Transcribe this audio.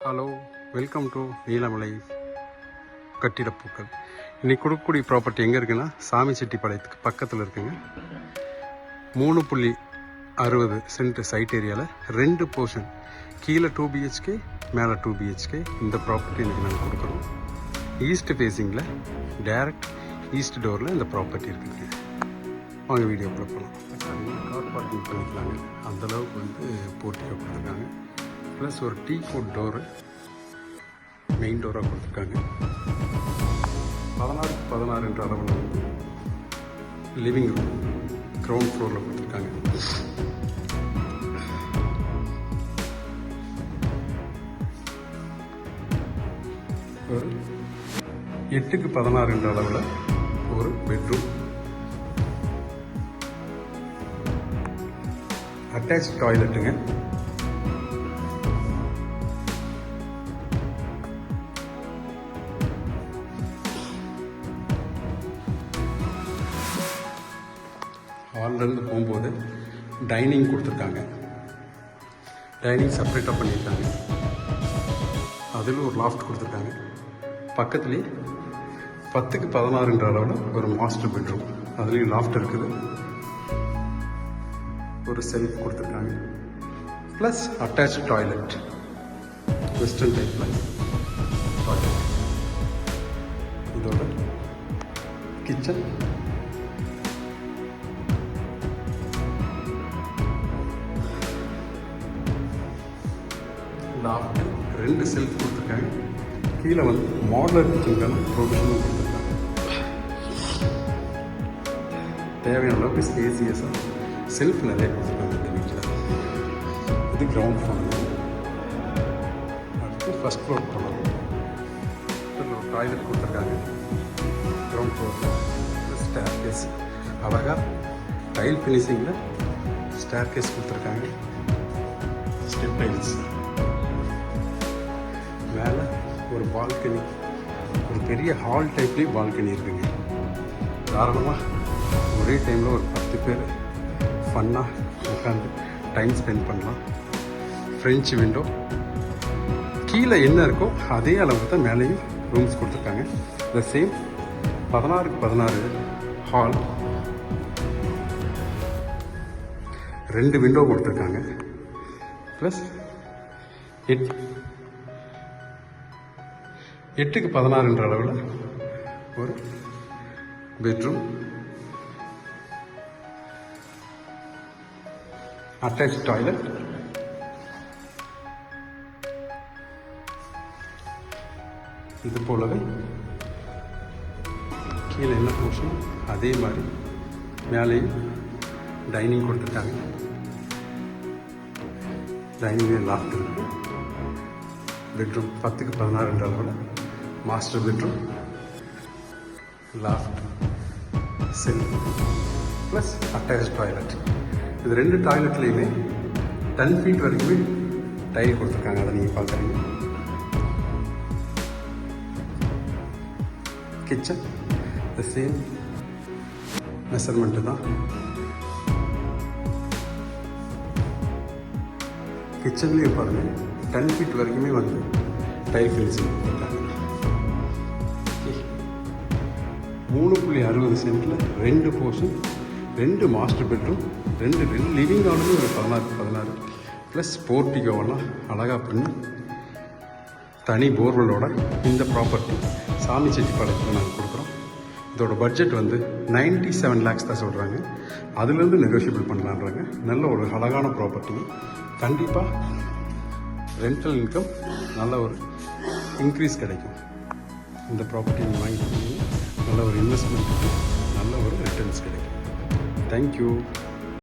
Hello, welcome to Neelamalai கட்டிடப்பூக்கள். இன்றைக்கி கொடுக்கக்கூடிய ப்ராப்பர்ட்டி எங்கே இருக்குன்னா சாமிச்செட்டிப்பாளையத்துக்கு பக்கத்தில் இருக்குங்க. 3.60 சென்ட் சைட் ஏரியாவில் 2 போர்ஷன், கீழே 2 BHK, மேலே 2 BHK. இந்த ப்ராப்பர்ட்டி இன்றைக்கி நாங்கள் கொடுக்குறோம். ஈஸ்ட் ஃபேஸிங்கில் டைரக்ட் ஈஸ்ட் டோரில் இந்த ப்ராப்பர்ட்டி இருக்குதுங்க. வாங்க வீடியோக்குள்ளே போகலாம். கார் பார்க்கிங் பண்ணிக்கலாங்க. அந்தளவுக்கு போர்ட்டிகோ கொடுத்துருக்காங்க. ப்ளஸ் ஒரு டீ கோட் டோரு மெயின் டோராக கொடுத்துருக்காங்க. 16x16 என்ற அளவில் லிவிங் ரூம் கிரவுண்ட் ஃப்ளோரில் கொடுத்துருக்காங்க. ஒரு 8x16 என்ற அளவில் ஒரு பெட்ரூம், அட்டாச் டாய்லெட்டுங்க. ஹால்லேருந்து போகும்போது டைனிங் கொடுத்துருக்காங்க. டைனிங் செப்பரேட்டாக பண்ணியிருக்காங்க. அதில் ஒரு லாஃப்ட் கொடுத்துருக்காங்க. பக்கத்துலேயே 10x16 என்ற அளவில் ஒரு மாஸ்டர் பெட்ரூம், அதுலேயும் லாஃப்ட் இருக்குது. ஒரு செல்ஃப் கொடுத்துருக்காங்க. ப்ளஸ் அட்டாச் டாய்லெட், வெஸ்டர்ன் டைப்பில் டாய்லெட். இதோட கிச்சன், லாஃப்ட், 2 செல்ஃப் கொடுத்துருக்காங்க. கீழே மாடலர் கிச்சனுக்கான ப்ரொவிஷனும் கொடுத்துருக்காங்க. தேவையான அளவுக்கு ஸ்பேசியஸாக செல்ஃப் நிறைய கொடுத்துருக்காங்க இந்த வீட்டில். இது கிரவுண்ட் ஃப்ளோர். அடுத்து ஃபஸ்ட் ஃப்ளோர் போகலாம். ஒரு டாய்லெட் கொடுத்துருக்காங்க. கிரவுண்ட் ஃப்ளோரில் ஸ்டேர் கேஸ், அழகாக டைல் ஃபினிஷிங்கில் ஸ்டேர் கேஸ் கொடுத்துருக்காங்க. Step tiles. மேலே ஒரு பால்கனி, ஒரு பெரிய ஹால் டைப்லேயே பால்கனி இருக்குங்க. தாராளமாக ஒரே டைமில் ஒரு 10 பேர் ஃபன்னாக உட்காந்து டைம் ஸ்பெண்ட் பண்ணலாம். French window. கீழே என்ன இருக்கோ அதே அளவுக்கு தான் மேலேயும் ரூம்ஸ் கொடுத்துருக்காங்க. The same 16x16 hall, 2 window கொடுத்துருக்காங்க. ப்ளஸ் 8x16 என்ற அளவில் ஒரு பெட்ரூம், அட்டாச் டாய்லெட், இது போலவே கீழே என்ன போர்ஷன் அதே மாதிரி மேலேயும் டைனிங் கொடுத்துருக்காங்க. டைனிங் லாஃப்ட் இருக்கு. பெட்ரூம் 10x16 என்ற அளவில் master bedroom, loft, self, plus attach toilet. இது 2 டாய்லெட்லேயுமே 10 feet வரைக்குமே டைல் கொடுத்துருக்காங்க. அதை நீங்கள் பார்க்குறீங்க. கிச்சன் த சேம் மெஷர்மெண்ட்டு தான். கிச்சன்லேயும் பாருங்கள் 10 feet வரைக்குமே டைல் ஃபினிஷிங் கொடுத்துருக்காங்க. 3.60 சென்ட்டில் 2 போர்ஷன், 2 மாஸ்டர் பெட்ரூம், 2 லிவிங் ஹாலும் ஒரு 16x16 ப்ளஸ் போர்ட்டிகோவெல்லாம் அழகாக பண்ணி தனி போர்வெலோட இந்த ப்ராப்பர்ட்டி சாமிச்செட்டிப்பாளையத்தில் நாங்கள் கொடுக்குறோம். இதோட பட்ஜெட் 97 lakhs தான் சொல்கிறாங்க. அதுலேருந்து நெகோஷியபிள் பண்ணலான்றாங்க. நல்ல ஒரு அழகான ப்ராப்பர்ட்டி. கண்டிப்பாக ரெண்டல் இன்கம் நல்ல ஒரு இன்க்ரீஸ் கிடைக்கும். இந்த ப்ராப்பர்ட்டி நீங்கள் வாங்கிட்டு நல்ல ஒரு இன்வெஸ்ட்மெண்ட்டுக்கு நல்ல ஒரு ரிட்டர்ன்ஸ் கிடைக்கும். தேங்க்யூ.